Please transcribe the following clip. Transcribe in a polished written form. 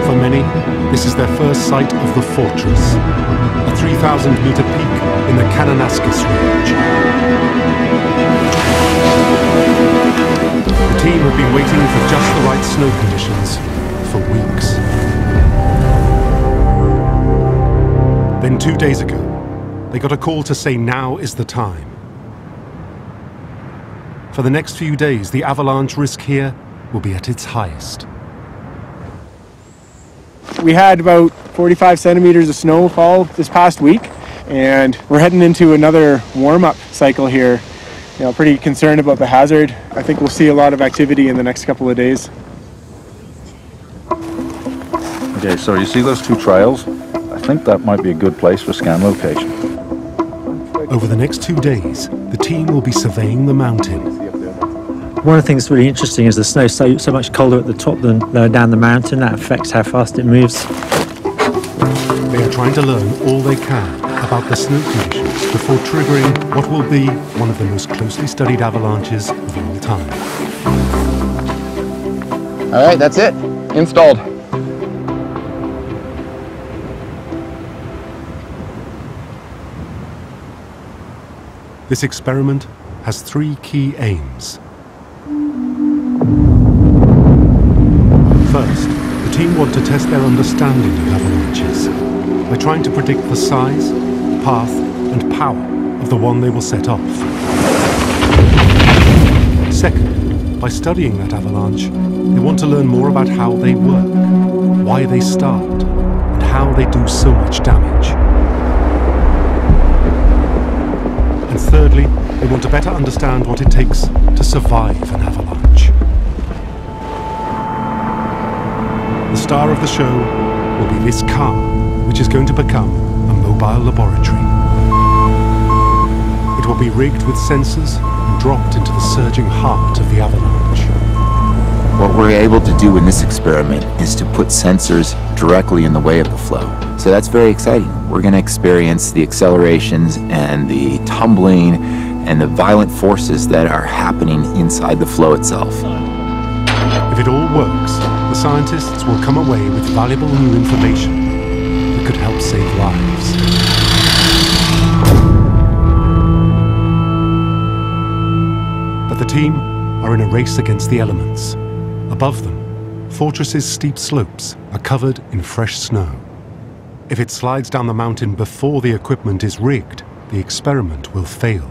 For many, this is their first sight of the fortress, a 3,000-meter peak in the Kananaskis Range. The team have been waiting for just the right snow conditions for weeks. Then 2 days ago, they got a call to say now is the time. For the next few days, the avalanche risk here will be at its highest. We had about 45 centimeters of snow fall this past week, and we're heading into another warm-up cycle here. You know, pretty concerned about the hazard. I think we'll see a lot of activity in the next couple of days. Okay, so you see those two trails? I think that might be a good place for scan location. Over the next 2 days, the team will be surveying the mountain. One of the things that's really interesting is the snow so much colder at the top than lower down the mountain. That affects how fast it moves. They are trying to learn all they can about the snow conditions before triggering what will be one of the most closely studied avalanches of all time. All right, that's it. Installed. This experiment has 3 key aims. First, the team want to test their understanding of avalanches. They're trying to predict the size, path, and power of the one they will set off. Second, by studying that avalanche, they want to learn more about how they work, why they start, and how they do so much damage. And thirdly, they want to better understand what it takes to survive an avalanche. The star of the show will be this car, which is going to become a mobile laboratory. It will be rigged with sensors and dropped into the surging heart of the avalanche. What we're able to do in this experiment is to put sensors directly in the way of the flow. So that's very exciting. We're going to experience the accelerations and the tumbling and the violent forces that are happening inside the flow itself. If it all works, the scientists will come away with valuable new information that could help save lives. But the team are in a race against the elements. Above them, Fortress's steep slopes are covered in fresh snow. If it slides down the mountain before the equipment is rigged, the experiment will fail.